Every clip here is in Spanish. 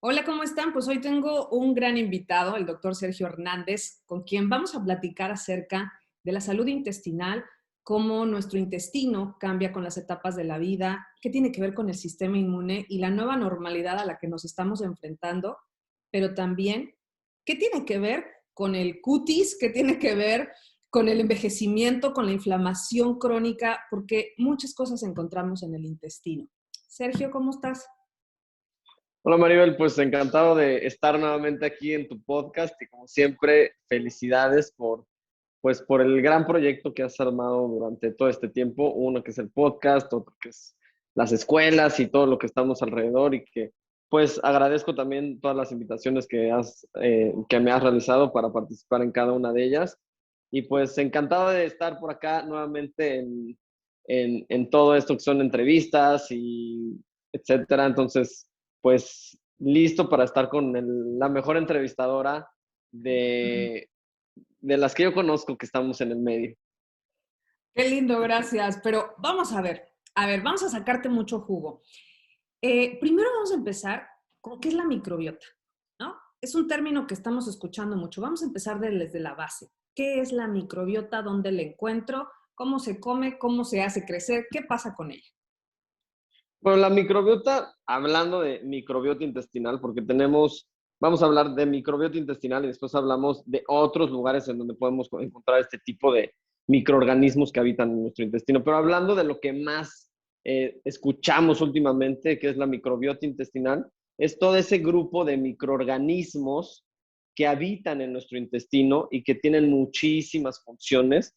Hola, ¿cómo están? Pues hoy tengo un gran invitado, el doctor Sergio Hernández, con quien vamos a platicar acerca de la salud intestinal, cómo nuestro intestino cambia con las etapas de la vida, qué tiene que ver con el sistema inmune y la nueva normalidad a la que nos estamos enfrentando, pero también qué tiene que ver con el cutis, qué tiene que ver con el envejecimiento, con la inflamación crónica, porque muchas cosas encontramos en el intestino. Sergio, ¿cómo estás? Hola Maribel, pues encantado de estar nuevamente aquí en tu podcast y como siempre, felicidades por el gran proyecto que has armado durante todo este tiempo. Uno que es el podcast, otro que es las escuelas y todo lo que estamos alrededor y que pues agradezco también todas las invitaciones que me has realizado para participar en cada una de ellas. Y pues encantado de estar por acá nuevamente en todo esto que son entrevistas y etcétera. Entonces, pues listo para estar con la mejor entrevistadora de, de las que yo conozco que estamos en el medio. Qué lindo, gracias. Pero vamos a ver, vamos a sacarte mucho jugo. Primero vamos a empezar con qué es la microbiota, ¿no? Es un término que estamos escuchando mucho. Vamos a empezar desde la base. ¿Qué es la microbiota? ¿Dónde la encuentro? ¿Cómo se come? ¿Cómo se hace crecer? ¿Qué pasa con ella? Bueno, la microbiota, hablando de microbiota intestinal, porque vamos a hablar de microbiota intestinal y después hablamos de otros lugares en donde podemos encontrar este tipo de microorganismos que habitan en nuestro intestino. Pero hablando de lo que más escuchamos últimamente, que es la microbiota intestinal, es todo ese grupo de microorganismos que habitan en nuestro intestino y que tienen muchísimas funciones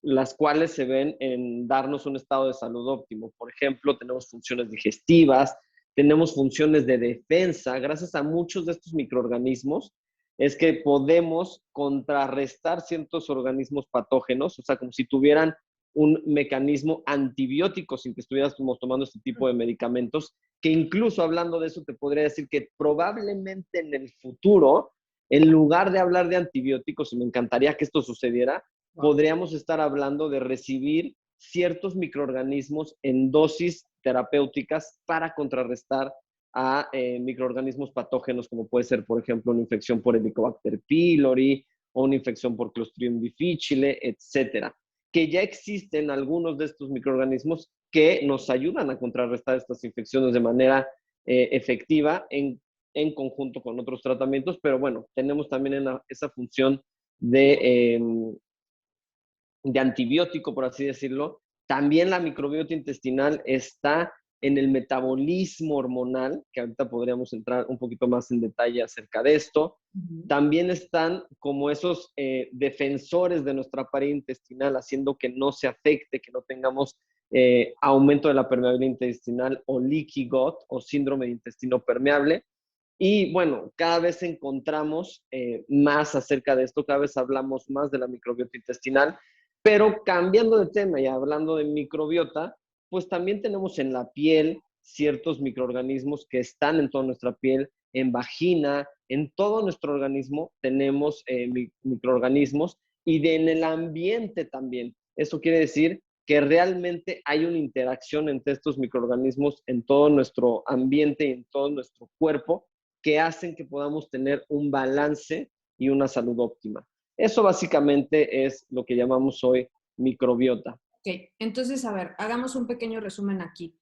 las cuales se ven en darnos un estado de salud óptimo. Por ejemplo, tenemos funciones digestivas, tenemos funciones de defensa. Gracias a muchos de estos microorganismos es que podemos contrarrestar ciertos organismos patógenos, o sea, como si tuvieran un mecanismo antibiótico sin que estuviéramos tomando este tipo de medicamentos, que incluso hablando de eso te podría decir que probablemente en el futuro, en lugar de hablar de antibióticos, y me encantaría que esto sucediera, Wow. podríamos estar hablando de recibir ciertos microorganismos en dosis terapéuticas para contrarrestar a microorganismos patógenos, como puede ser, por ejemplo, una infección por Helicobacter pylori o una infección por Clostridium difficile, etcétera. Que ya existen algunos de estos microorganismos que nos ayudan a contrarrestar estas infecciones de manera efectiva en conjunto con otros tratamientos, pero bueno, tenemos también esa función de antibiótico, por así decirlo. También la microbiota intestinal está en el metabolismo hormonal, que ahorita podríamos entrar un poquito más en detalle acerca de esto. Ujú. También están como esos defensores de nuestra pared intestinal, haciendo que no se afecte, que no tengamos aumento de la permeabilidad intestinal o leaky gut o síndrome de intestino permeable. Y bueno, cada vez encontramos más acerca de esto, cada vez hablamos más de la microbiota intestinal, pero cambiando de tema y hablando de microbiota, pues también tenemos en la piel ciertos microorganismos que están en toda nuestra piel, en vagina, en todo nuestro organismo tenemos microorganismos en el ambiente también. Eso quiere decir que realmente hay una interacción entre estos microorganismos en todo nuestro ambiente y en todo nuestro cuerpo que hacen que podamos tener un balance y una salud óptima. Eso básicamente es lo que llamamos hoy microbiota. Ok, entonces, a ver, hagamos un pequeño resumen aquí.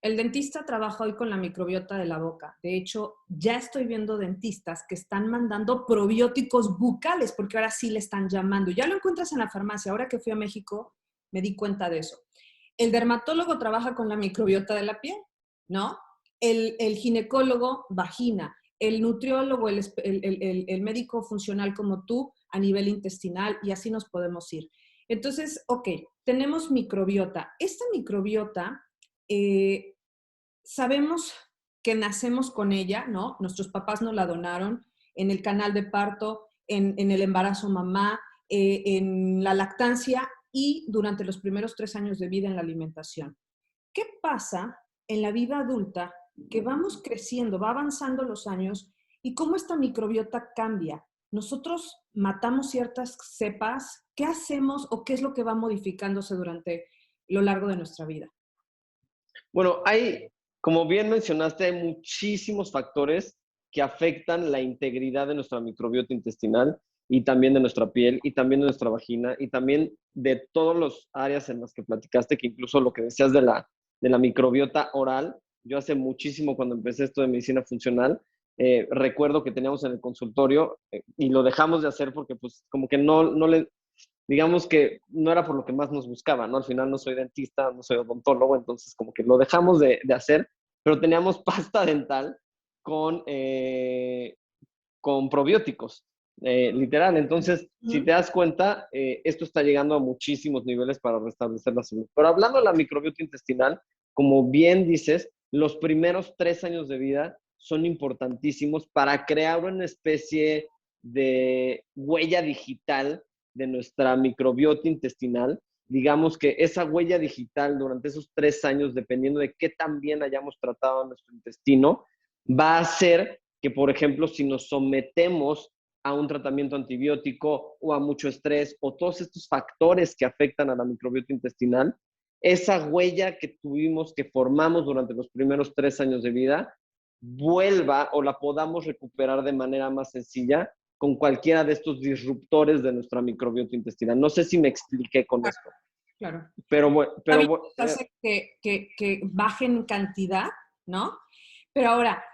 El dentista trabaja hoy con la microbiota de la boca. De hecho, ya estoy viendo dentistas que están mandando probióticos bucales, porque ahora sí le están llamando. Ya lo encuentras en la farmacia. Ahora que fui a México, me di cuenta de eso. El dermatólogo trabaja con la microbiota de la piel, ¿no? El ginecólogo, vagina. El nutriólogo, el médico funcional como tú, a nivel intestinal, y así nos podemos ir. Entonces, ok, tenemos microbiota. Esta microbiota, eh, sabemos que nacemos con ella, ¿no? Nuestros papás nos la donaron en el canal de parto, en el embarazo mamá, en la lactancia y durante los primeros 3 años de vida en la alimentación. ¿Qué pasa en la vida adulta que vamos creciendo, va avanzando los años y cómo esta microbiota cambia? Nosotros matamos ciertas cepas, ¿qué hacemos o qué es lo que va modificándose durante lo largo de nuestra vida? Bueno, como bien mencionaste, hay muchísimos factores que afectan la integridad de nuestra microbiota intestinal y también de nuestra piel y también de nuestra vagina y también de todas las áreas en las que platicaste, que incluso lo que decías de la microbiota oral. Yo hace muchísimo, cuando empecé esto de medicina funcional, recuerdo que teníamos en el consultorio y lo dejamos de hacer porque pues como que no le, digamos que no era por lo que más nos buscaba, ¿no? Al final no soy dentista, no soy odontólogo, entonces como que lo dejamos de hacer, pero teníamos pasta dental con, con probióticos, literal. Entonces, si te das cuenta, esto está llegando a muchísimos niveles para restablecer la salud. Pero hablando de la microbiota intestinal, como bien dices, los primeros 3 años de vida son importantísimos para crear una especie de huella digital de nuestra microbiota intestinal. Digamos que esa huella digital durante esos 3 años, dependiendo de qué tan bien hayamos tratado a nuestro intestino, va a hacer que, por ejemplo, si nos sometemos a un tratamiento antibiótico o a mucho estrés o todos estos factores que afectan a la microbiota intestinal, esa huella que tuvimos, que formamos durante los primeros 3 años de vida, vuelva o la podamos recuperar de manera más sencilla con cualquiera de estos disruptores de nuestra microbiota intestinal. No sé si me expliqué con Claro, esto, claro. pero Hace que bajen en cantidad, ¿no? Pero ahora,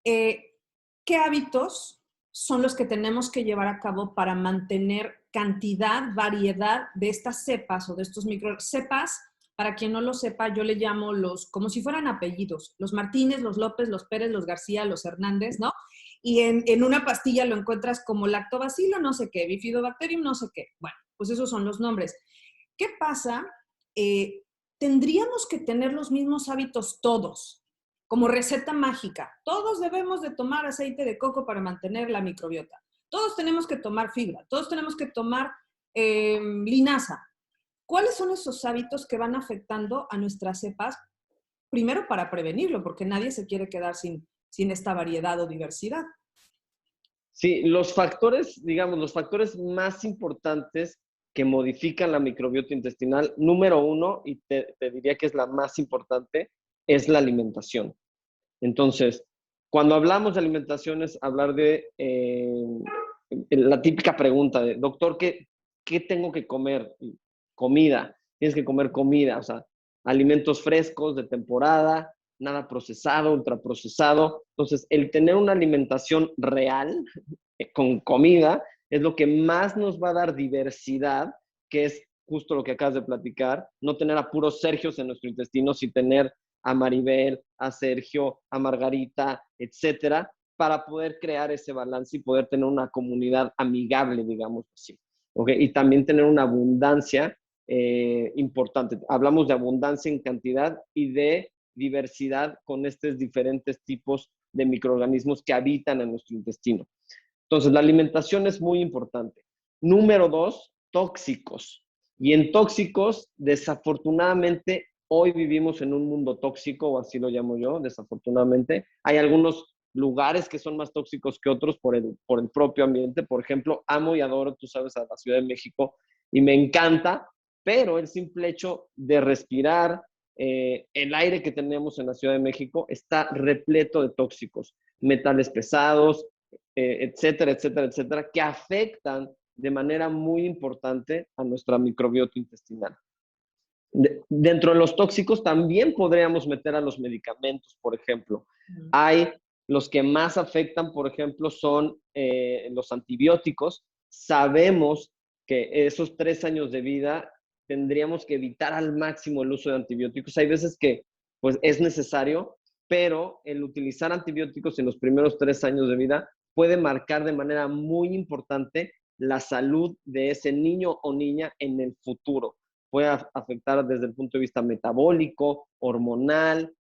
¿qué hábitos son los que tenemos que llevar a cabo para mantener cantidad, variedad de estas cepas o de estos microcepas? Para quien no lo sepa, yo le llamo como si fueran apellidos, los Martínez, los López, los Pérez, los García, los Hernández, ¿no? Y en una pastilla lo encuentras como lactobacilo, no sé qué, bifidobacterium, no sé qué. Bueno, pues esos son los nombres. ¿Qué pasa? Tendríamos que tener los mismos hábitos todos, como receta mágica. Todos debemos de tomar aceite de coco para mantener la microbiota. Todos tenemos que tomar fibra, todos tenemos que tomar linaza. ¿Cuáles son esos hábitos que van afectando a nuestras cepas? Primero para prevenirlo, porque nadie se quiere quedar sin esta variedad o diversidad. sí, los factores, digamos, los factores más importantes que modifican la microbiota intestinal, número uno, y te diría que es la más importante, es la alimentación. Entonces, cuando hablamos de alimentación es hablar de la típica pregunta de, doctor, ¿qué tengo que comer? Comida, tienes que comer comida, o sea, alimentos frescos de temporada, nada procesado, ultraprocesado. Entonces, el tener una alimentación real con comida es lo que más nos va a dar diversidad, que es justo lo que acabas de platicar, no tener a puros Sergios en nuestro intestino, sino tener a Maribel, a Sergio, a Margarita, etcétera, para poder crear ese balance y poder tener una comunidad amigable, digamos así. ¿Okay? Y también tener una abundancia importante. Hablamos de abundancia en cantidad y de diversidad con estos diferentes tipos de microorganismos que habitan en nuestro intestino. Entonces, la alimentación es muy importante. Número dos, tóxicos. Y en tóxicos, desafortunadamente, hoy vivimos en un mundo tóxico, o así lo llamo yo, desafortunadamente. Hay algunos lugares que son más tóxicos que otros por el propio ambiente. Por ejemplo, amo y adoro, tú sabes, a la Ciudad de México y me encanta, pero el simple hecho de respirar el aire que tenemos en la Ciudad de México está repleto de tóxicos, metales pesados, etcétera, etcétera, etcétera, que afectan de manera muy importante a nuestra microbiota intestinal. Dentro de los tóxicos también podríamos meter a los medicamentos, por ejemplo. Hay los que más afectan, por ejemplo, son los antibióticos. Sabemos que esos 3 años de vida tendríamos que evitar al máximo el uso de antibióticos. Hay veces que pues, es necesario, pero el utilizar antibióticos en los primeros 3 años de vida puede marcar de manera muy importante la salud de ese niño o niña en el futuro. Puede afectar desde el punto de vista metabólico, hormonal,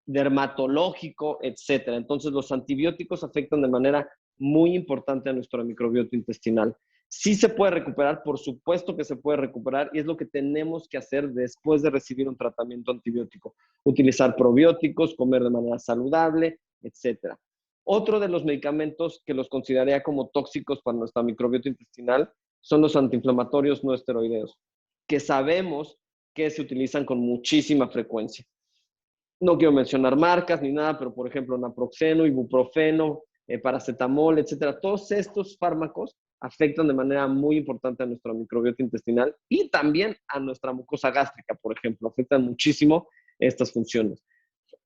dermatológico, etcétera. Entonces, los antibióticos afectan de manera muy importante a nuestro microbiota intestinal. Sí se puede recuperar, por supuesto que se puede recuperar, y es lo que tenemos que hacer después de recibir un tratamiento antibiótico. Utilizar probióticos, comer de manera saludable, etcétera. Otro de los medicamentos que los consideraría como tóxicos para nuestra microbiota intestinal son los antiinflamatorios no esteroideos, que sabemos que se utilizan con muchísima frecuencia. No quiero mencionar marcas ni nada, pero por ejemplo, naproxeno, ibuprofeno, paracetamol, etcétera. Todos estos fármacos afectan de manera muy importante a nuestra microbiota intestinal y también a nuestra mucosa gástrica, por ejemplo. Afectan muchísimo estas funciones.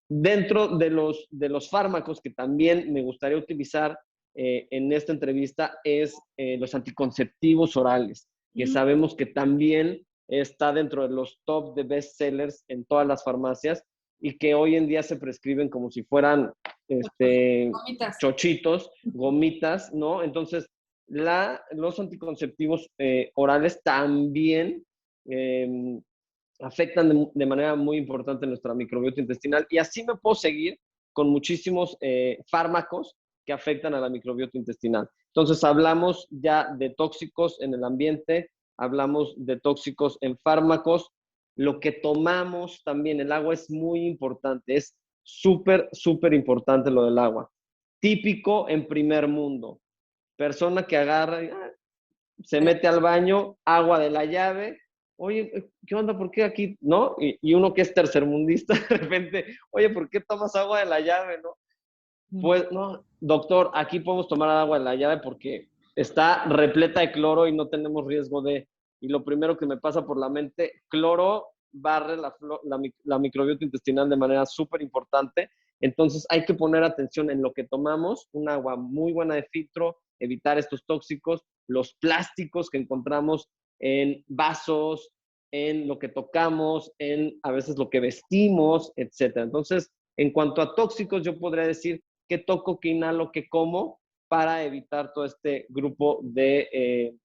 Dentro de los fármacos que también me gustaría utilizar en esta entrevista es los anticonceptivos orales, que sabemos que también está dentro de los top de best sellers en todas las farmacias y que hoy en día se prescriben como si fueran Gomitas. chochitos, gomitas, ¿no? Entonces, los anticonceptivos orales también afectan de manera muy importante nuestra microbiota intestinal y así me puedo seguir con muchísimos fármacos que afectan a la microbiota intestinal. Entonces hablamos ya de tóxicos en el ambiente, hablamos de tóxicos en fármacos, lo que tomamos también, el agua es muy importante, es súper, súper importante lo del agua. Típico en primer mundo, persona que agarra, se mete al baño, agua de la llave, oye, ¿qué onda? ¿Por qué aquí? ¿No? Y uno que es tercermundista, de repente, oye, ¿por qué tomas agua de la llave? ¿No? Pues, no, doctor, aquí podemos tomar agua de la llave porque está repleta de cloro y no tenemos riesgo de... Y lo primero que me pasa por la mente, cloro barre la microbiota intestinal de manera súper importante. Entonces hay que poner atención en lo que tomamos, un agua muy buena de filtro, evitar estos tóxicos, los plásticos que encontramos en vasos, en lo que tocamos, en a veces lo que vestimos, etcétera. Entonces, en cuanto a tóxicos, yo podría decir qué toco, qué inhalo, qué como para evitar todo este grupo de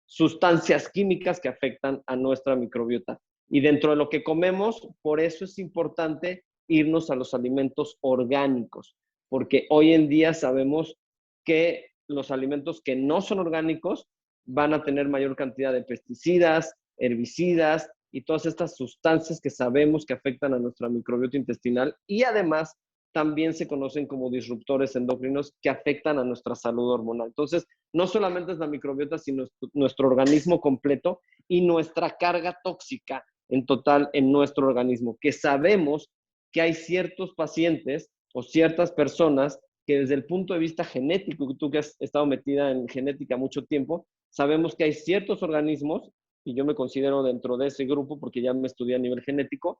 sustancias químicas que afectan a nuestra microbiota. Y dentro de lo que comemos, por eso es importante irnos a los alimentos orgánicos, porque hoy en día sabemos que los alimentos que no son orgánicos van a tener mayor cantidad de pesticidas, herbicidas y todas estas sustancias que sabemos que afectan a nuestra microbiota intestinal y además también se conocen como disruptores endocrinos que afectan a nuestra salud hormonal. Entonces, no solamente es la microbiota, sino nuestro organismo completo y nuestra carga tóxica en total en nuestro organismo, que sabemos que hay ciertos pacientes o ciertas personas que desde el punto de vista genético, tú que has estado metida en genética mucho tiempo, sabemos que hay ciertos organismos, y yo me considero dentro de ese grupo porque ya me estudié a nivel genético,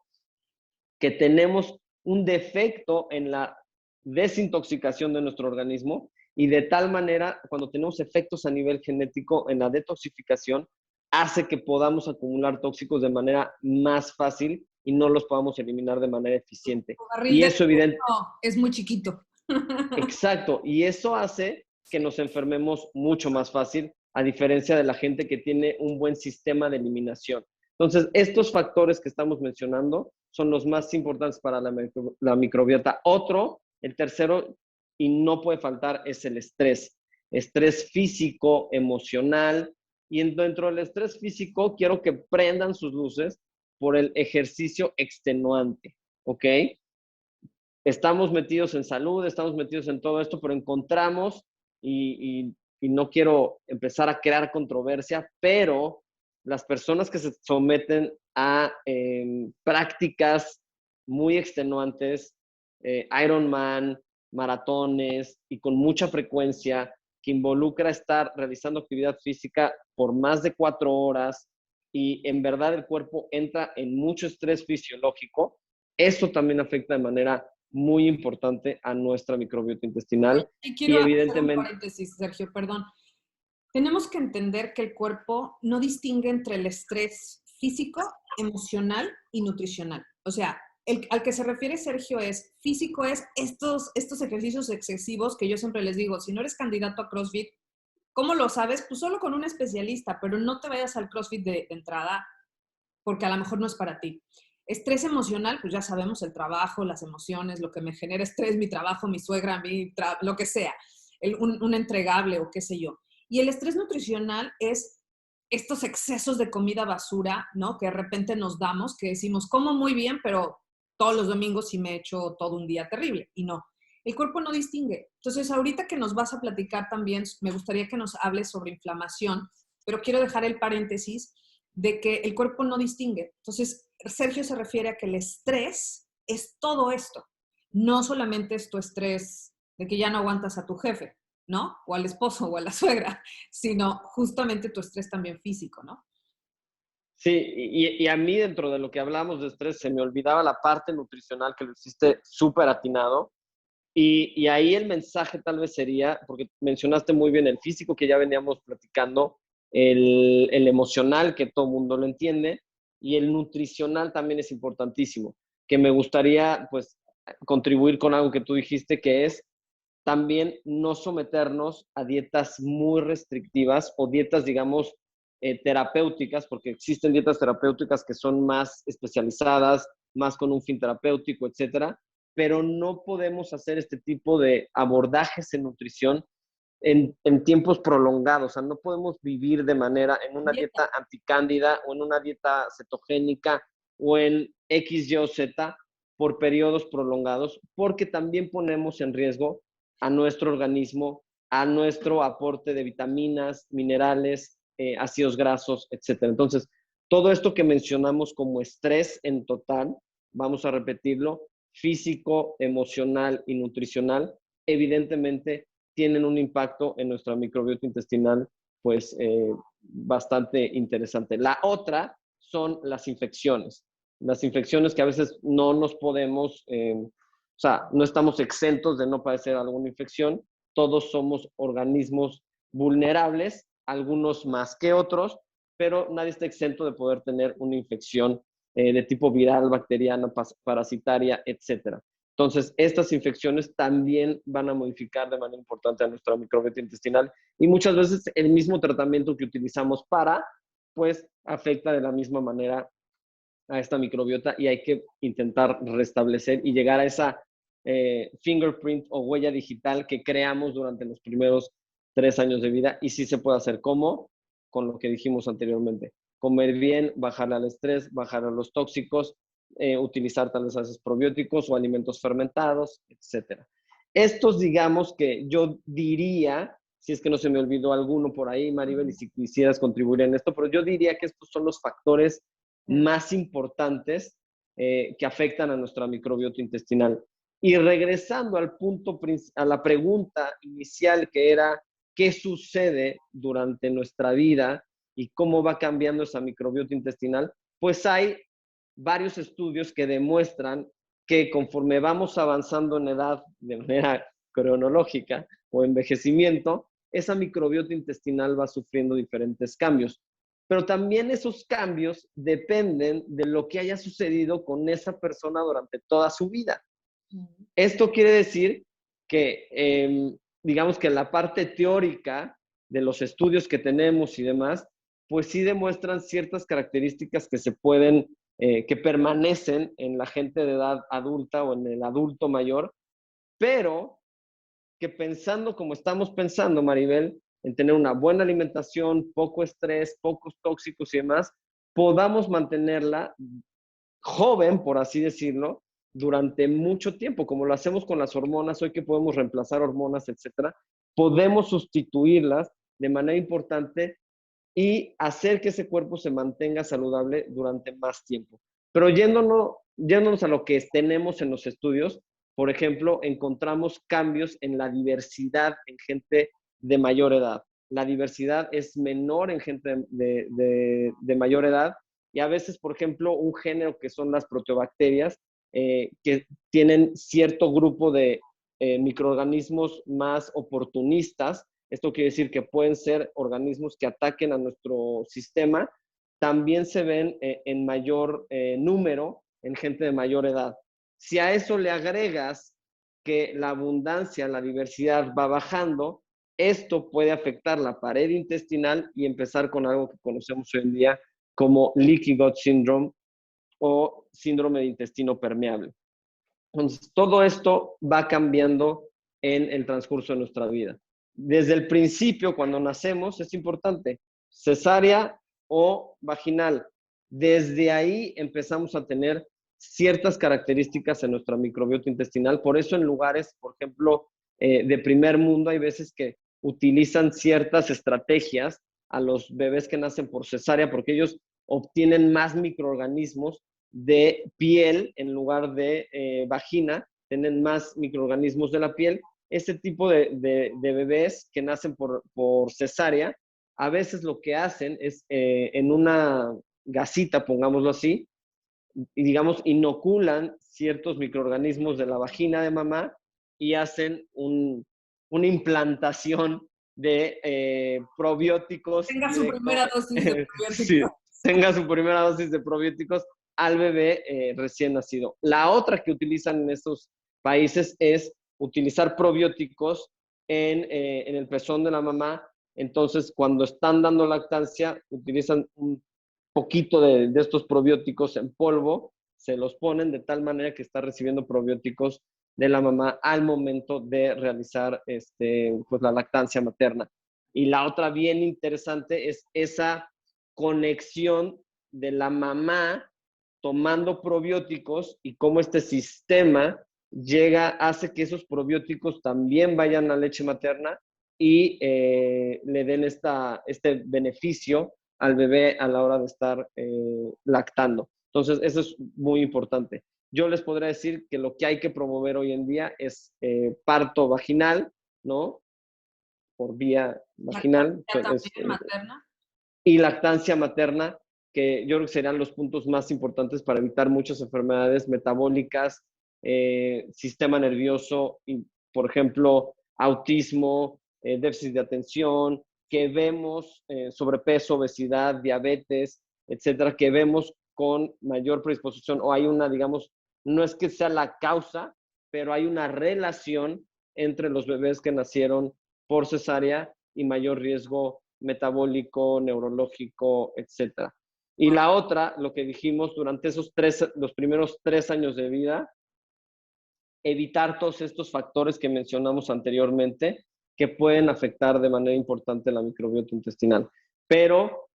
que tenemos un defecto en la desintoxicación de nuestro organismo y de tal manera, cuando tenemos efectos a nivel genético en la detoxificación, hace que podamos acumular tóxicos de manera más fácil y no los podamos eliminar de manera eficiente. Tu barril Y de eso evidente, es muy chiquito. exacto, y eso hace que nos enfermemos mucho más fácil, a diferencia de la gente que tiene un buen sistema de eliminación. Entonces, estos factores que estamos mencionando son los más importantes para la microbiota. Otro, el tercero, y no puede faltar, es el estrés. Estrés físico, emocional. Y dentro del estrés físico, quiero que prendan sus luces por el ejercicio extenuante, ¿ok? Estamos metidos en salud, estamos metidos en todo esto, pero encontramos, y no quiero empezar a crear controversia, pero las personas que se someten a prácticas muy extenuantes, Ironman, maratones y con mucha frecuencia, que involucra estar realizando actividad física por más de 4 horas y en verdad el cuerpo entra en mucho estrés fisiológico, eso también afecta de manera muy importante a nuestra microbiota intestinal Y y quiero hacer un evidentemente... paréntesis, Sergio, perdón. Tenemos que entender que el cuerpo no distingue entre el estrés físico, emocional y nutricional. O sea, al que se refiere Sergio es físico, es estos ejercicios excesivos que yo siempre les digo, si no eres candidato a CrossFit, ¿cómo lo sabes? Pues solo con un especialista, pero no te vayas al CrossFit de entrada porque a lo mejor no es para ti. Estrés emocional, pues ya sabemos, el trabajo, las emociones, lo que me genera estrés, mi trabajo, mi suegra, lo que sea, un entregable o qué sé yo. Y el estrés nutricional es estos excesos de comida basura, ¿no? Que de repente nos damos, que decimos, como muy bien, pero todos los domingos sí me echo todo un día terrible. Y no, el cuerpo no distingue. Entonces, ahorita que nos vas a platicar también, me gustaría que nos hables sobre inflamación, pero quiero dejar el paréntesis de que el cuerpo no distingue. Entonces, Sergio se refiere a que el estrés es todo esto. No solamente es tu estrés de que ya no aguantas a tu jefe, ¿no? O al esposo o a la suegra, sino justamente tu estrés también físico, ¿no? Sí, y a mí dentro de lo que hablamos de estrés se me olvidaba la parte nutricional que lo hiciste súper atinado. Y ahí el mensaje tal vez sería, porque mencionaste muy bien el físico que ya veníamos platicando, el emocional que todo mundo lo entiende y el nutricional también es importantísimo, que me gustaría pues contribuir con algo que tú dijiste que es también no someternos a dietas muy restrictivas o dietas, digamos, terapéuticas, porque existen dietas terapéuticas que son más especializadas, más con un fin terapéutico, etcétera, pero no podemos hacer este tipo de abordajes en nutrición en tiempos prolongados. O sea, no podemos vivir de manera en una Dieta. dieta anticándida o en una dieta cetogénica o en X, Y o Z por periodos prolongados, porque también ponemos en riesgo a nuestro organismo, a nuestro aporte de vitaminas, minerales, ácidos grasos, etcétera. Entonces, todo esto que mencionamos como estrés en total, vamos a repetirlo, físico, emocional y nutricional, evidentemente tienen un impacto en nuestra microbiota intestinal, pues bastante interesante. La otra son las infecciones. Las infecciones que a veces no nos podemos, o sea, no estamos exentos de no padecer alguna infección. Todos somos organismos vulnerables, algunos más que otros, pero nadie está exento de poder tener una infección de tipo viral, bacteriana, parasitaria, etcétera. Entonces, estas infecciones también van a modificar de manera importante a nuestra microbiota intestinal y muchas veces el mismo tratamiento que utilizamos para, pues, afecta de la misma manera a esta microbiota y hay que intentar restablecer y llegar a esa fingerprint o huella digital que creamos durante los primeros 3 años de vida y sí se puede hacer. ¿Cómo? Con lo que dijimos anteriormente. Comer bien, bajar al estrés, bajar a los tóxicos, utilizar tal vez veces probióticos o alimentos fermentados, etcétera. Estos, digamos que yo diría, si es que no se me olvidó alguno por ahí, Maribel, y si quisieras contribuir en esto, pero yo diría que estos son los factores más importantes que afectan a nuestra microbiota intestinal. Y regresando al punto, a la pregunta inicial que era, ¿qué sucede durante nuestra vida y cómo va cambiando esa microbiota intestinal? Pues hay varios estudios que demuestran que conforme vamos avanzando en edad de manera cronológica o envejecimiento, esa microbiota intestinal va sufriendo diferentes cambios. Pero también esos cambios dependen de lo que haya sucedido con esa persona durante toda su vida. Esto quiere decir que, digamos que la parte teórica de los estudios que tenemos y demás, pues sí demuestran ciertas características que se pueden, que permanecen en la gente de edad adulta o en el adulto mayor, pero que pensando como estamos pensando, Maribel, en tener una buena alimentación, poco estrés, pocos tóxicos y demás, podamos mantenerla joven, por así decirlo, durante mucho tiempo, como lo hacemos con las hormonas, hoy que podemos reemplazar hormonas, etcétera, podemos sustituirlas de manera importante y hacer que ese cuerpo se mantenga saludable durante más tiempo. Pero yéndonos a lo que tenemos en los estudios, por ejemplo, encontramos cambios en la diversidad en gente de mayor edad. La diversidad es menor en gente de mayor edad y a veces, por ejemplo, un género que son las proteobacterias, que tienen cierto grupo de microorganismos más oportunistas. Esto quiere decir que pueden ser organismos que ataquen a nuestro sistema. También se ven en mayor número en gente de mayor edad. Si a eso le agregas que la abundancia, la diversidad va bajando, esto puede afectar la pared intestinal y empezar con algo que conocemos hoy en día como leaky gut syndrome o síndrome de intestino permeable. Entonces, todo esto va cambiando en el transcurso de nuestra vida. Desde el principio, cuando nacemos, es importante, cesárea o vaginal. Desde ahí empezamos a tener ciertas características en nuestra microbiota intestinal. Por eso en lugares, por ejemplo, de primer mundo, hay veces que utilizan ciertas estrategias a los bebés que nacen por cesárea, porque ellos obtienen más microorganismos de piel en lugar de vagina, tienen más microorganismos de la piel. Este tipo de bebés que nacen por cesárea, a veces lo que hacen es en una gasita, pongámoslo así, y digamos, inoculan ciertos microorganismos de la vagina de mamá y hacen una implantación de probióticos Tenga su primera directo, dosis de sí, probióticos. tenga su primera dosis de probióticos al bebé recién nacido. La otra que utilizan en estos países es utilizar probióticos en el pezón de la mamá. Entonces, cuando están dando lactancia, utilizan un poquito de estos probióticos en polvo, se los ponen de tal manera que está recibiendo probióticos de la mamá al momento de realizar pues, la lactancia materna. Y la otra bien interesante es esa conexión de la mamá tomando probióticos y cómo este sistema hace que esos probióticos también vayan a la leche materna y le den este beneficio al bebé a la hora de estar lactando. Entonces, eso es muy importante. Yo les podría decir que lo que hay que promover hoy en día es parto vaginal, ¿no? Por vía vaginal. Lactancia también materna. Y lactancia materna, que yo creo que serían los puntos más importantes para evitar muchas enfermedades metabólicas, sistema nervioso, y, por ejemplo, autismo, déficit de atención, que vemos sobrepeso, obesidad, diabetes, etcétera, que vemos con mayor predisposición, o hay una, digamos, no es que sea la causa, pero hay una relación entre los bebés que nacieron por cesárea y mayor riesgo metabólico, neurológico, etcétera. Y la otra, lo que dijimos durante los primeros 3 años de vida, evitar todos estos factores que mencionamos anteriormente que pueden afectar de manera importante la microbiota intestinal. Pero,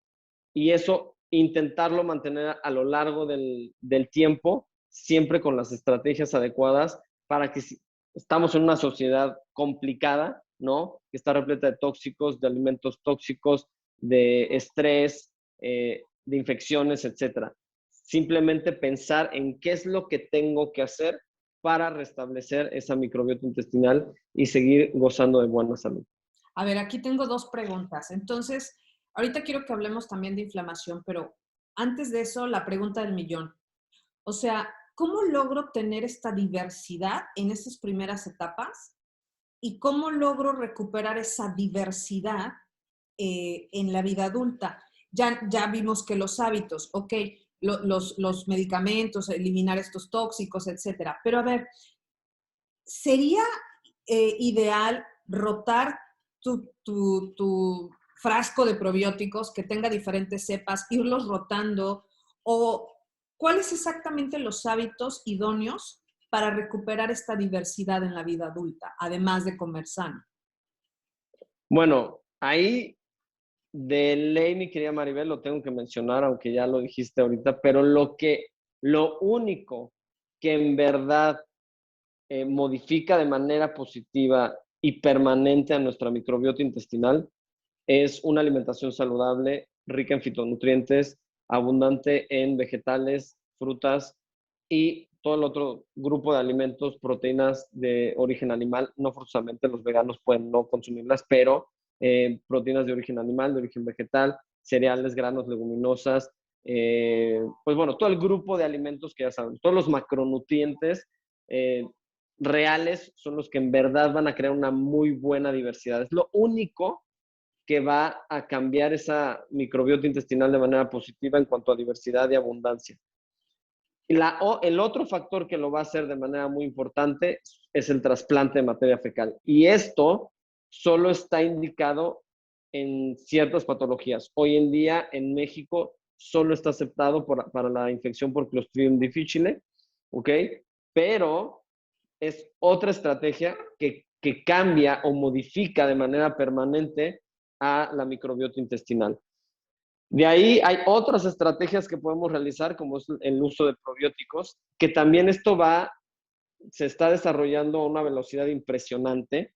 y eso, intentarlo mantener a lo largo del tiempo, siempre con las estrategias adecuadas para que si estamos en una sociedad complicada, ¿no? Que está repleta de tóxicos, de alimentos tóxicos, de estrés, de infecciones, etcétera. Simplemente pensar en qué es lo que tengo que hacer para restablecer esa microbiota intestinal y seguir gozando de buena salud. A ver, aquí tengo dos preguntas. Entonces, ahorita quiero que hablemos también de inflamación, pero antes de eso, la pregunta del millón. O sea, ¿cómo logro tener esta diversidad en esas primeras etapas? ¿Y cómo logro recuperar esa diversidad en la vida adulta? Ya vimos que los hábitos, ok, los medicamentos, eliminar estos tóxicos, etcétera. Pero a ver, ¿sería ideal rotar tu frasco de probióticos que tenga diferentes cepas, irlos rotando? ¿O cuáles exactamente los hábitos idóneos para recuperar esta diversidad en la vida adulta, además de comer sano? Bueno, ahí de ley, mi querida Maribel, lo tengo que mencionar, aunque ya lo dijiste ahorita, pero lo único que en verdad modifica de manera positiva y permanente a nuestra microbiota intestinal es una alimentación saludable, rica en fitonutrientes, abundante en vegetales, frutas y todo el otro grupo de alimentos, proteínas de origen animal. No forzosamente los veganos pueden no consumirlas, pero proteínas de origen animal, de origen vegetal, cereales, granos, leguminosas, pues bueno, todo el grupo de alimentos que ya saben, todos los macronutrientes reales son los que en verdad van a crear una muy buena diversidad. Es lo único que va a cambiar esa microbiota intestinal de manera positiva en cuanto a diversidad y abundancia. El otro factor que lo va a hacer de manera muy importante es el trasplante de materia fecal. Y esto solo está indicado en ciertas patologías. Hoy en día en México solo está aceptado para la infección por Clostridium difficile, ¿ok? Pero es otra estrategia que cambia o modifica de manera permanente a la microbiota intestinal. De ahí hay otras estrategias que podemos realizar, como es el uso de probióticos, que también se está desarrollando a una velocidad impresionante.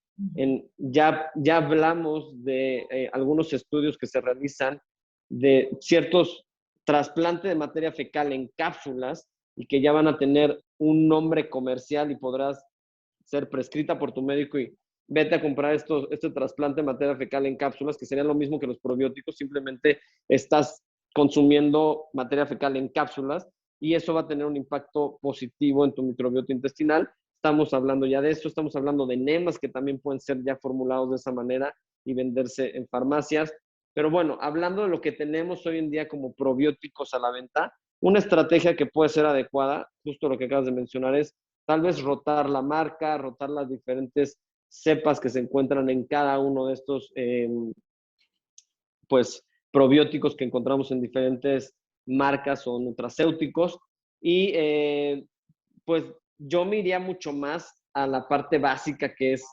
Ya hablamos de algunos estudios que se realizan de ciertos trasplante de materia fecal en cápsulas y que ya van a tener un nombre comercial y podrás ser prescrita por tu médico y vete a comprar este trasplante de materia fecal en cápsulas, que sería lo mismo que los probióticos, simplemente estás consumiendo materia fecal en cápsulas y eso va a tener un impacto positivo en tu microbiota intestinal. Estamos hablando ya de eso, estamos hablando de enemas que también pueden ser ya formulados de esa manera y venderse en farmacias. Pero bueno, hablando de lo que tenemos hoy en día como probióticos a la venta, una estrategia que puede ser adecuada, justo lo que acabas de mencionar, es tal vez rotar la marca, rotar las diferentes cepas que se encuentran en cada uno de estos pues, probióticos que encontramos en diferentes marcas o nutracéuticos. Y pues yo me iría mucho más a la parte básica que es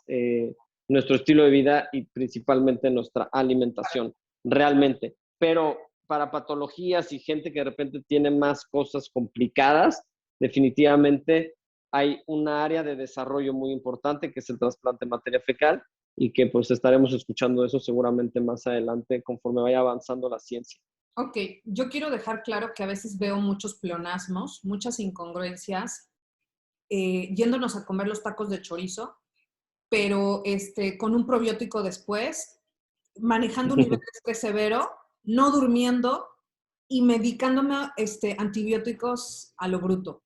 nuestro estilo de vida y principalmente nuestra alimentación, realmente. Pero para patologías y gente que de repente tiene más cosas complicadas, definitivamente hay una área de desarrollo muy importante que es el trasplante de materia fecal y que pues estaremos escuchando eso seguramente más adelante conforme vaya avanzando la ciencia. Ok, yo quiero dejar claro que a veces veo muchos pleonasmos, muchas incongruencias, yéndonos a comer los tacos de chorizo, pero con un probiótico después, manejando un nivel de estrés severo, no durmiendo y medicándome antibióticos a lo bruto.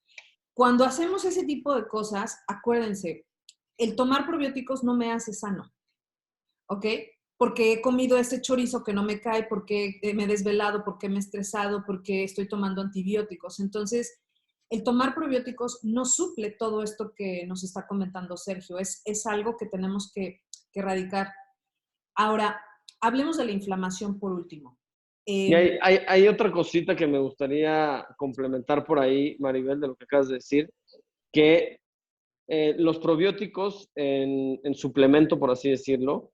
Cuando hacemos ese tipo de cosas, acuérdense, el tomar probióticos no me hace sano, ¿ok? Porque he comido ese chorizo que no me cae, porque me he desvelado, porque me he estresado, porque estoy tomando antibióticos. Entonces, el tomar probióticos no suple todo esto que nos está comentando Sergio. Es algo que tenemos que erradicar. Ahora, hablemos de la inflamación por último. Y hay otra cosita que me gustaría complementar por ahí, Maribel, de lo que acabas de decir, que los probióticos en suplemento, por así decirlo,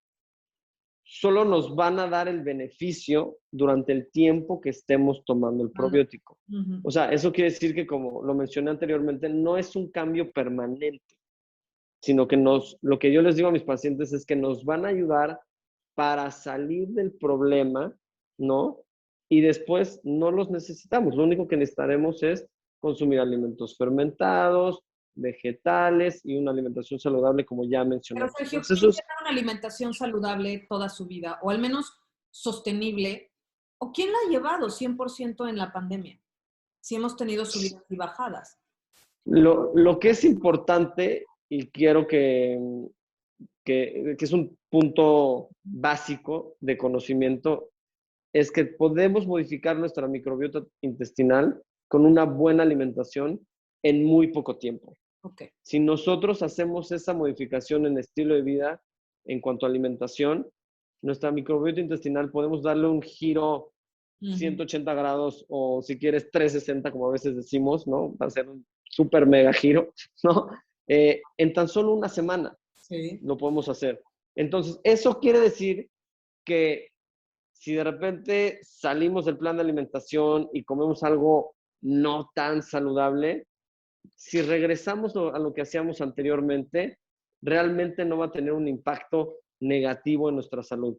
solo nos van a dar el beneficio durante el tiempo que estemos tomando el probiótico. O sea, eso quiere decir que, como lo mencioné anteriormente, no es un cambio permanente, sino que lo que yo les digo a mis pacientes es que nos van a ayudar para salir del problema, ¿no? Y después no los necesitamos. Lo único que necesitaremos es consumir alimentos fermentados, vegetales y una alimentación saludable, como ya Pero mencionamos. Sergio, Entonces, ¿quién eso es tiene una alimentación saludable toda su vida? O al menos sostenible. ¿O quién la ha llevado 100% en la pandemia? Si hemos tenido subidas y bajadas. lo que es importante y quiero que es un punto básico de conocimiento, es que podemos modificar nuestra microbiota intestinal con una buena alimentación en muy poco tiempo. Okay. Si nosotros hacemos esa modificación en estilo de vida en cuanto a alimentación, nuestra microbiota intestinal podemos darle un giro 180 grados o si quieres 360, como a veces decimos, ¿no? Va a ser un súper mega giro, ¿no? En tan solo una semana lo podemos hacer. Entonces, eso quiere decir que si de repente salimos del plan de alimentación y comemos algo no tan saludable, si regresamos a lo que hacíamos anteriormente, realmente no va a tener un impacto negativo en nuestra salud.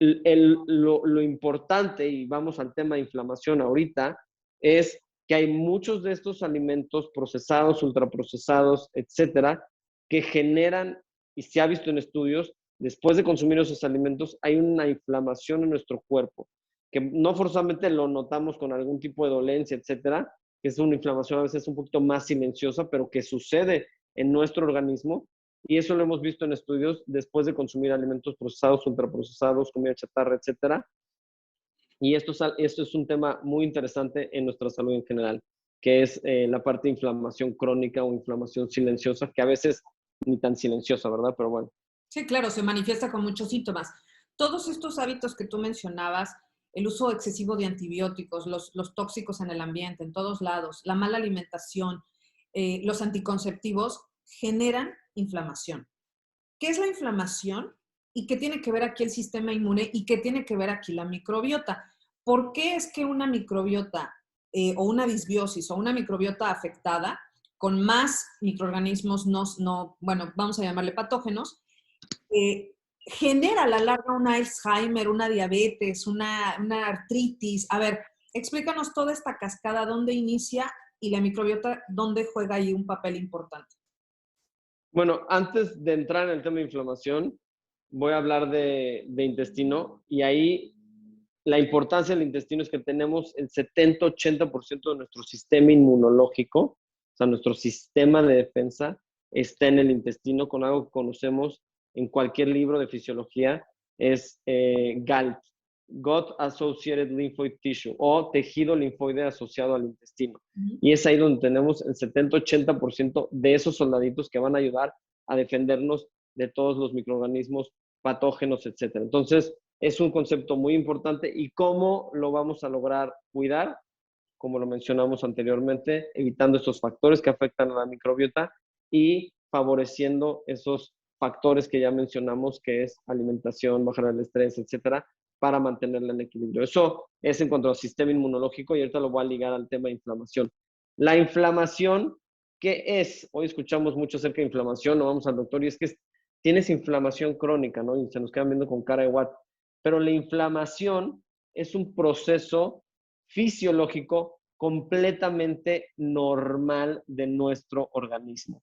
Lo importante, y vamos al tema de inflamación ahorita, es que hay muchos de estos alimentos procesados, ultraprocesados, etcétera, que generan, y se ha visto en estudios, después de consumir esos alimentos, hay una inflamación en nuestro cuerpo, que no forzosamente lo notamos con algún tipo de dolencia, etcétera, que es una inflamación a veces un poquito más silenciosa, pero que sucede en nuestro organismo. Y eso lo hemos visto en estudios después de consumir alimentos procesados, ultraprocesados, comida chatarra, etcétera. Y esto es un tema muy interesante en nuestra salud en general, que es la parte de inflamación crónica o inflamación silenciosa, que a veces ni tan silenciosa, ¿verdad? Pero bueno. Sí, claro, se manifiesta con muchos síntomas. Todos estos hábitos que tú mencionabas, el uso excesivo de antibióticos, los tóxicos en el ambiente, en todos lados, la mala alimentación, los anticonceptivos, generan inflamación. ¿Qué es la inflamación? ¿Y qué tiene que ver aquí el sistema inmune? ¿Y qué tiene que ver aquí la microbiota? ¿Por qué es que una microbiota o una disbiosis o una microbiota afectada con más microorganismos bueno, vamos a llamarle patógenos, genera a la larga una Alzheimer, una diabetes, una artritis? A ver, Explícanos toda esta cascada, dónde inicia y la microbiota, dónde juega ahí un papel importante. Bueno, antes de entrar en el tema de inflamación, voy a hablar de intestino y ahí la importancia del intestino es que tenemos el 70-80% de nuestro sistema inmunológico, o sea, nuestro sistema de defensa está en el intestino con algo que conocemos en cualquier libro de fisiología, es GALT, Gut Associated Lymphoid Tissue, o tejido linfoide asociado al intestino. Y es ahí donde tenemos el 70-80% de esos soldaditos que van a ayudar a defendernos de todos los microorganismos patógenos, etcétera. Entonces, es un concepto muy importante. ¿Y cómo lo vamos a lograr cuidar? Como lo mencionamos anteriormente, evitando estos factores que afectan a la microbiota y favoreciendo esos factores que ya mencionamos, que es alimentación, bajar el estrés, etcétera, para mantenerla en equilibrio. Eso es en cuanto al sistema inmunológico y ahorita lo voy a ligar al tema de inflamación. La inflamación, ¿qué es? Hoy escuchamos mucho acerca de inflamación, no vamos al doctor y es que tienes inflamación crónica, ¿no? Y se nos quedan viendo con cara de what. Pero la inflamación es un proceso fisiológico completamente normal de nuestro organismo.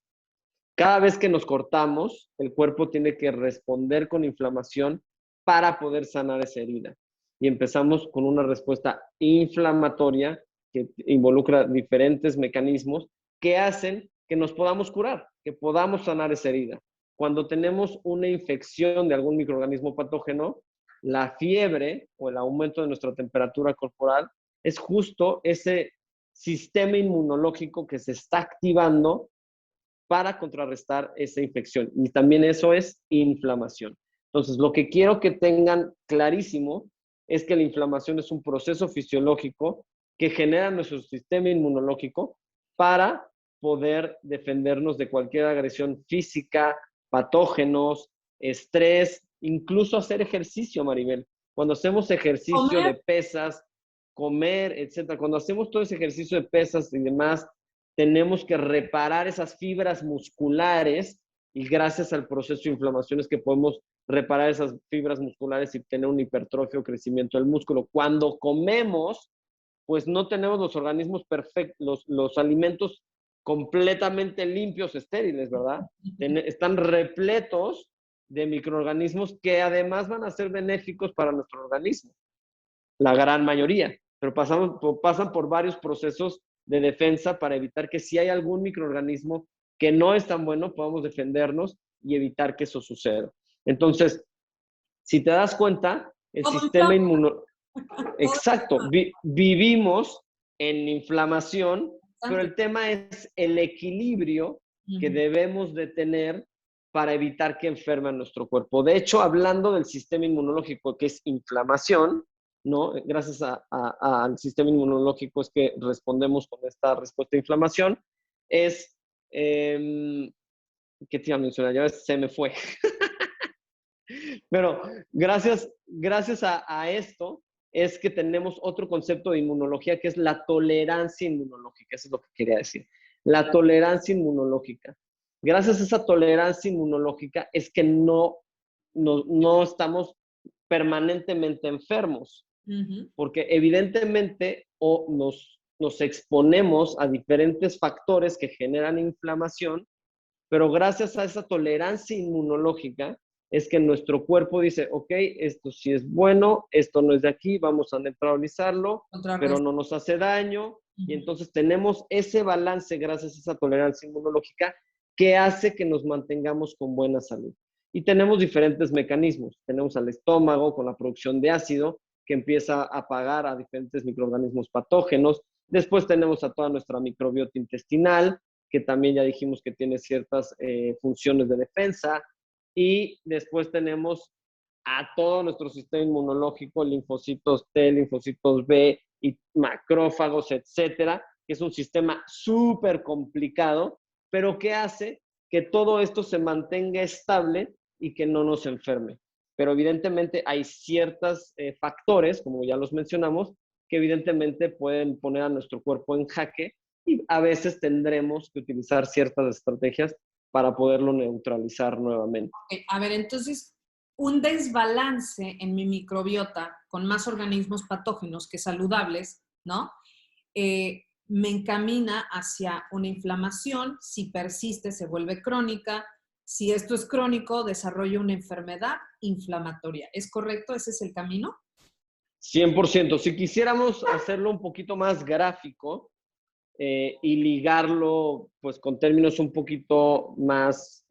Cada vez que nos cortamos, el cuerpo tiene que responder con inflamación para poder sanar esa herida. Y empezamos con una respuesta inflamatoria que involucra diferentes mecanismos que hacen que nos podamos curar, que podamos sanar esa herida. Cuando tenemos una infección de algún microorganismo patógeno, la fiebre o el aumento de nuestra temperatura corporal es justo ese sistema inmunológico que se está activando para contrarrestar esa infección. Y también eso es inflamación. Entonces, lo que quiero que tengan clarísimo es que la inflamación es un proceso fisiológico que genera nuestro sistema inmunológico para poder defendernos de cualquier agresión física, patógenos, estrés, incluso hacer ejercicio, Maribel. Cuando hacemos ejercicio de pesas, comer, etcétera, cuando hacemos todo ese ejercicio de pesas y demás, tenemos que reparar esas fibras musculares y gracias al proceso de inflamación es que podemos reparar esas fibras musculares y tener una hipertrofia o crecimiento del músculo. Cuando comemos, pues no tenemos los organismos perfectos, los alimentos completamente limpios, estériles, ¿verdad? Están repletos de microorganismos que además van a ser benéficos para nuestro organismo, la gran mayoría, pero pasan por varios procesos de defensa para evitar que si hay algún microorganismo que no es tan bueno, podamos defendernos y evitar que eso suceda. Entonces, si te das cuenta, el sistema inmunológico, exacto, vivimos en inflamación, pero el tema es el equilibrio que debemos de tener para evitar que enferme nuestro cuerpo. De hecho, hablando del sistema inmunológico, que es inflamación, ¿no? Gracias al sistema inmunológico es que respondemos con esta respuesta de inflamación, es, ¿qué te iba a mencionar? Ya ves, se me fue. Pero gracias a esto es que tenemos otro concepto de inmunología que es la tolerancia inmunológica. Eso es lo que quería decir. La tolerancia inmunológica. Gracias a esa tolerancia inmunológica es que no estamos permanentemente enfermos. Porque evidentemente nos exponemos a diferentes factores que generan inflamación, pero gracias a esa tolerancia inmunológica es que nuestro cuerpo dice, ok, esto sí es bueno, esto no es de aquí, vamos a neutralizarlo, pero no nos hace daño. Y entonces tenemos ese balance gracias a esa tolerancia inmunológica que hace que nos mantengamos con buena salud. Y tenemos diferentes mecanismos. Tenemos al estómago con la producción de ácido que empieza a apagar a diferentes microorganismos patógenos. Después tenemos a toda nuestra microbiota intestinal, que también ya dijimos que tiene ciertas funciones de defensa. Y después tenemos a todo nuestro sistema inmunológico, linfocitos T, linfocitos B y macrófagos, etcétera, que es un sistema súper complicado, pero que hace que todo esto se mantenga estable y que no nos enferme. Pero evidentemente hay ciertos factores, como ya los mencionamos, que evidentemente pueden poner a nuestro cuerpo en jaque y a veces tendremos que utilizar ciertas estrategias para poderlo neutralizar nuevamente. Okay. A ver, entonces, un desbalance en mi microbiota con más organismos patógenos que saludables ¿no? Me encamina hacia una inflamación, si persiste se vuelve crónica, si esto es crónico desarrolla una enfermedad inflamatoria. ¿Es correcto? ¿Ese es el camino? 100%. Si quisiéramos hacerlo un poquito más gráfico y ligarlo pues con términos un poquito más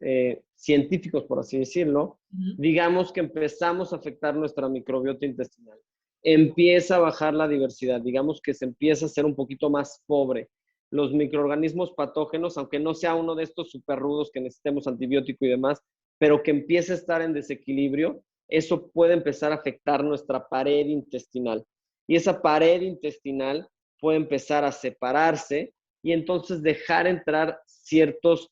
científicos, por así decirlo, digamos que empezamos a afectar nuestra microbiota intestinal. Empieza a bajar la diversidad, digamos que se empieza a ser un poquito más pobre. Los microorganismos patógenos, aunque no sea uno de estos súper rudos que necesitemos antibiótico y demás, pero que empiece a estar en desequilibrio, eso puede empezar a afectar nuestra pared intestinal. Y esa pared intestinal puede empezar a separarse y entonces dejar entrar ciertos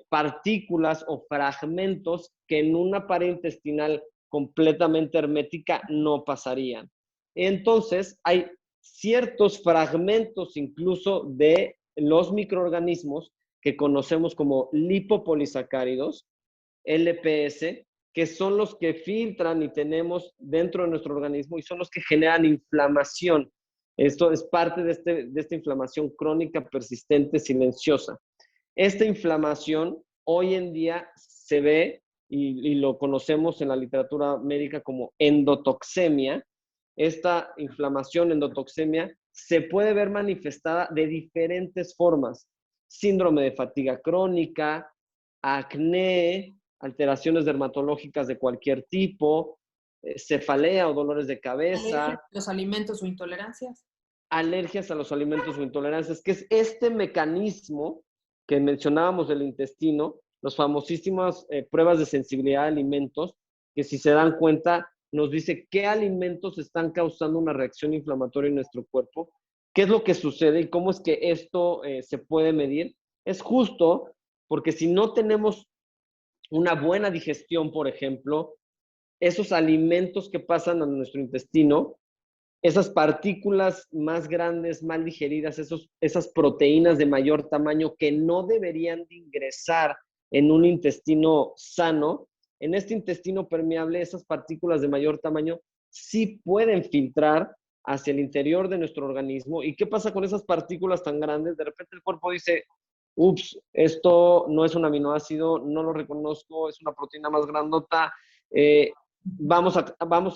partículas o fragmentos que en una pared intestinal completamente hermética no pasarían. Entonces, hay ciertos fragmentos incluso de los microorganismos que conocemos como lipopolisacáridos, LPS, que son los que filtran y tenemos dentro de nuestro organismo y son los que generan inflamación. Esto es parte de esta inflamación crónica, persistente, silenciosa. Esta inflamación hoy en día se ve y lo conocemos en la literatura médica como endotoxemia. Esta inflamación, endotoxemia, se puede ver manifestada de diferentes formas. Síndrome de fatiga crónica, acné, alteraciones dermatológicas de cualquier tipo, cefalea o dolores de cabeza. ¿Los alimentos o intolerancias? Alergias a los alimentos o intolerancias, que es este mecanismo que mencionábamos del intestino, las famosísimas pruebas de sensibilidad a alimentos, que si se dan cuenta nos dice qué alimentos están causando una reacción inflamatoria en nuestro cuerpo, qué es lo que sucede y cómo es que esto se puede medir. Es justo porque si no tenemos una buena digestión, por ejemplo, esos alimentos que pasan a nuestro intestino, esas partículas más grandes, mal digeridas, esas proteínas de mayor tamaño que no deberían de ingresar en un intestino sano, en este intestino permeable, esas partículas de mayor tamaño sí pueden filtrar hacia el interior de nuestro organismo. ¿Y qué pasa con esas partículas tan grandes? De repente el cuerpo dice, ups, esto no es un aminoácido, no lo reconozco, es una proteína más grandota, vamos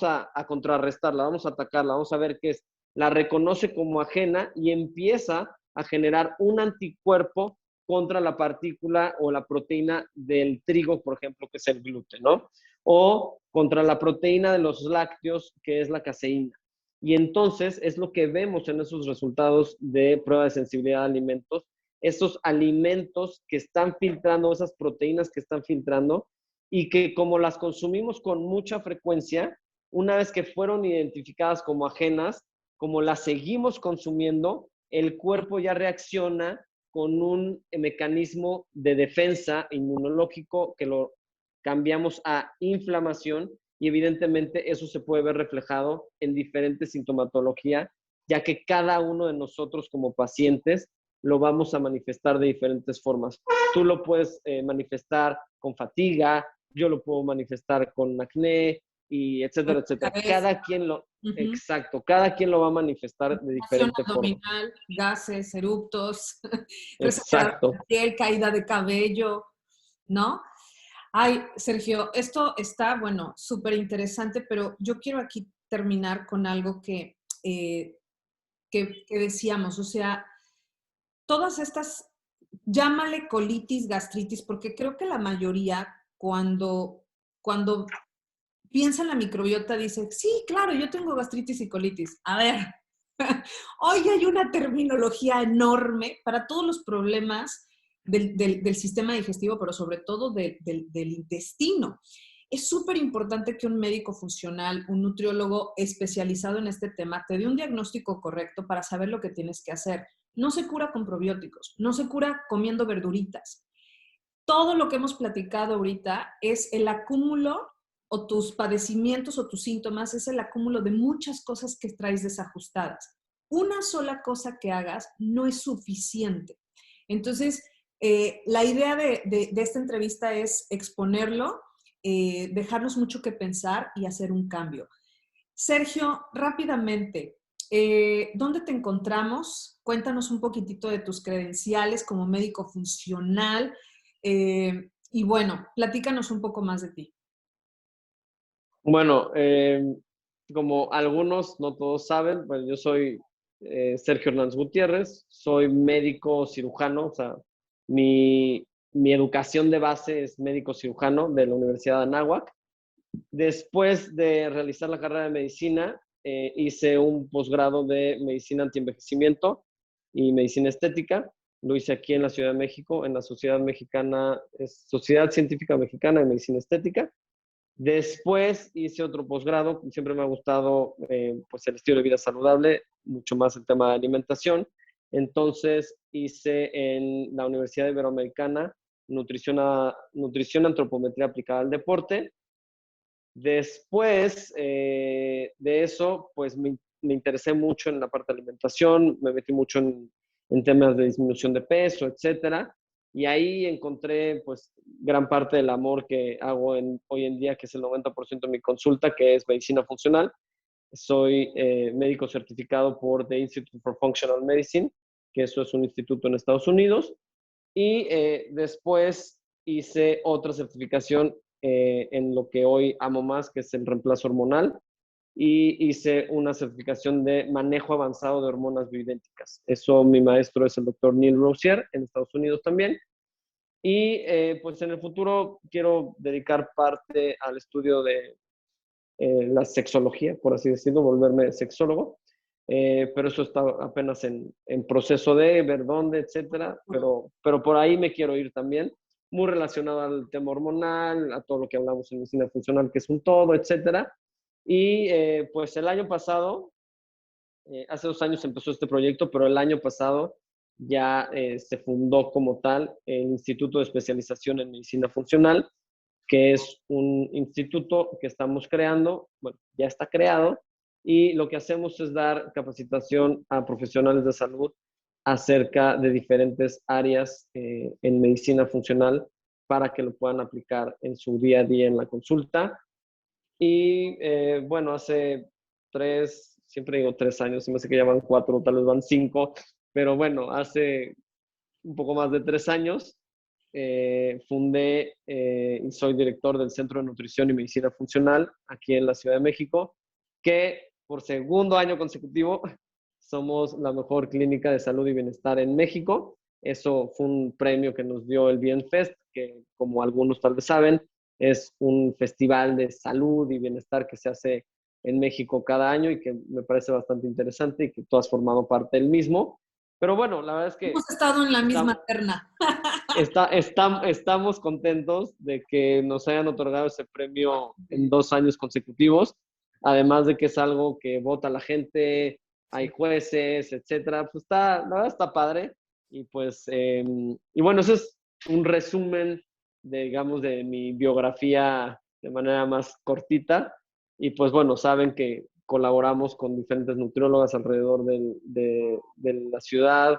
a contrarrestarla, vamos a atacarla, vamos a ver qué es. La reconoce como ajena y empieza a generar un anticuerpo contra la partícula o la proteína del trigo, por ejemplo, que es el gluten, ¿no? O contra la proteína de los lácteos, que es la caseína. Y entonces es lo que vemos en esos resultados de prueba de sensibilidad a alimentos, esos alimentos que están filtrando, esas proteínas que están filtrando, y que como las consumimos con mucha frecuencia, una vez que fueron identificadas como ajenas, como las seguimos consumiendo, el cuerpo ya reacciona con un mecanismo de defensa inmunológico que lo cambiamos a inflamación y evidentemente eso se puede ver reflejado en diferentes sintomatología, ya que cada uno de nosotros como pacientes lo vamos a manifestar de diferentes formas. Tú lo puedes manifestar con fatiga, yo lo puedo manifestar con acné, y etcétera, etcétera. Cada quien lo, exacto, cada quien lo va a manifestar de diferente forma. Abdominal, gases, eructos, resequedad Exacto. de piel, caída de cabello, ¿no? Ay, Sergio, esto está, bueno, súper interesante, pero yo quiero aquí terminar con algo que decíamos, o sea, todas estas, llámale colitis, gastritis, porque creo que la mayoría cuando piensa en la microbiota dice, sí, claro, yo tengo gastritis y colitis. A ver, hoy hay una terminología enorme para todos los problemas del sistema digestivo, pero sobre todo del intestino. Es súper importante que un médico funcional, un nutriólogo especializado en este tema, te dé un diagnóstico correcto para saber lo que tienes que hacer. No se cura con probióticos, no se cura comiendo verduritas. Todo lo que hemos platicado ahorita es el acúmulo o tus padecimientos o tus síntomas, es el acúmulo de muchas cosas que traes desajustadas. Una sola cosa que hagas no es suficiente. Entonces, la idea de esta entrevista es exponerlo, dejarnos mucho que pensar y hacer un cambio. Sergio, rápidamente, ¿Dónde te encontramos? Cuéntanos un poquitito de tus credenciales como médico funcional. Y bueno, platícanos un poco más de ti. Bueno, como algunos, no todos saben, pues yo soy Sergio Hernández Gutiérrez, soy médico cirujano, o sea, mi educación de base es médico cirujano de la Universidad de Anáhuac. Después de realizar la carrera de medicina, hice un posgrado de medicina antienvejecimiento y medicina estética. Lo hice aquí en la Ciudad de México, en la Sociedad Mexicana, Sociedad Científica Mexicana de Medicina Estética. Después hice otro posgrado, siempre me ha gustado pues el estilo de vida saludable, mucho más el tema de alimentación. Entonces hice en la Universidad Iberoamericana nutrición antropometría aplicada al deporte. Después de eso, pues me interesé mucho en la parte de alimentación, me metí mucho en temas de disminución de peso, etcétera. Y ahí encontré pues gran parte del amor que hago hoy en día, que es el 90% de mi consulta, que es medicina funcional. Soy médico certificado por The Institute for Functional Medicine, que eso es un instituto en Estados Unidos. Y después hice otra certificación en lo que hoy amo más, que es el reemplazo hormonal, y hice una certificación de manejo avanzado de hormonas bioidénticas. Eso mi maestro es el doctor Neil Rosier, en Estados Unidos también. Y pues en el futuro quiero dedicar parte al estudio de la sexología, por así decirlo, volverme sexólogo. Pero eso está apenas en proceso de ver dónde, etcétera. Pero por ahí me quiero ir también, muy relacionado al tema hormonal, a todo lo que hablamos en medicina funcional, que es un todo, etcétera. Y pues el año pasado, hace 2 años empezó este proyecto, pero el año pasado ya se fundó como tal el Instituto de Especialización en Medicina Funcional, que es un instituto que estamos creando, bueno, ya está creado, y lo que hacemos es dar capacitación a profesionales de salud acerca de diferentes áreas en medicina funcional para que lo puedan aplicar en su día a día en la consulta. Y bueno, hace siempre digo 3 años, se me hace que ya van 4, tal vez van 5, pero bueno, hace un poco más de 3 años fundé y soy director del Centro de Nutrición y Medicina Funcional aquí en la Ciudad de México, que por segundo año consecutivo somos la mejor clínica de salud y bienestar en México. Eso fue un premio que nos dio el Bienfest, que como algunos tal vez saben, es un festival de salud y bienestar que se hace en México cada año y que me parece bastante interesante y que tú has formado parte del mismo. Pero bueno, la verdad es que Hemos estado en la misma estamos, terna. estamos contentos de que nos hayan otorgado ese premio en 2 años consecutivos, además de que es algo que vota la gente, hay jueces, etcétera. Pues la verdad está padre. Y pues, y bueno, eso es un resumen, digamos, de mi biografía de manera más cortita. Y pues bueno, saben que colaboramos con diferentes nutriólogas alrededor de la ciudad,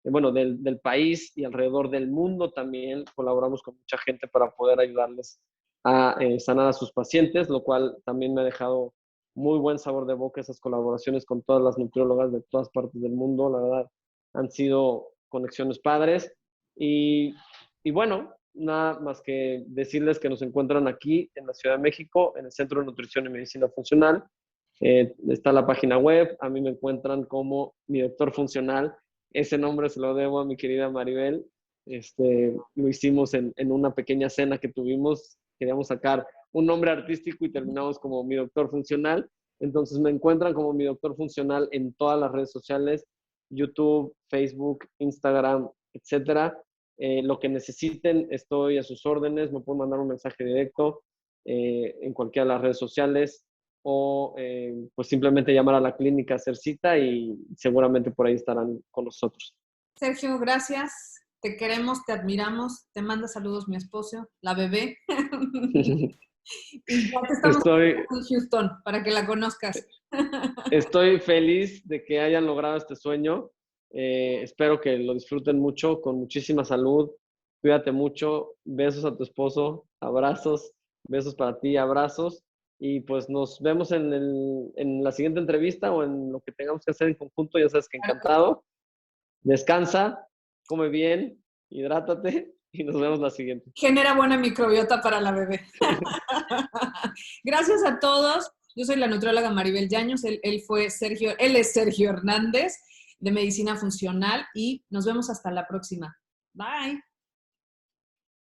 bueno, del país y alrededor del mundo también. Colaboramos con mucha gente para poder ayudarles a sanar a sus pacientes, lo cual también me ha dejado muy buen sabor de boca esas colaboraciones con todas las nutriólogas de todas partes del mundo. La verdad, han sido conexiones padres. Y, y bueno, nada más que decirles que nos encuentran aquí en la Ciudad de México, en el Centro de Nutrición y Medicina Funcional. Está la página web, a mí me encuentran como mi doctor funcional. Ese nombre se lo debo a mi querida Maribel. Lo hicimos en una pequeña cena que tuvimos. Queríamos sacar un nombre artístico y terminamos como mi doctor funcional. Entonces me encuentran como mi doctor funcional en todas las redes sociales, YouTube, Facebook, Instagram, etcétera. Lo que necesiten, estoy a sus órdenes. Me pueden mandar un mensaje directo en cualquiera de las redes sociales o pues simplemente llamar a la clínica, hacer cita y seguramente por ahí estarán con nosotros. Sergio, gracias. Te queremos, te admiramos. Te manda saludos mi esposo, la bebé. Y ya te estamos Estoy, en Houston para que la conozcas. estoy feliz de que hayan logrado este sueño. Espero que lo disfruten mucho, con muchísima salud. Cuídate mucho. Besos a tu esposo, abrazos, besos para ti, abrazos. Y pues nos vemos en la siguiente entrevista o en lo que tengamos que hacer en conjunto. Ya sabes que encantado. Descansa, come bien, hidrátate y nos vemos la siguiente. Genera buena microbiota para la bebé. Gracias a todos. Yo soy la nutrióloga Maribel Yaños. Él es Sergio Hernández de Medicina Funcional y nos vemos hasta la próxima. Bye.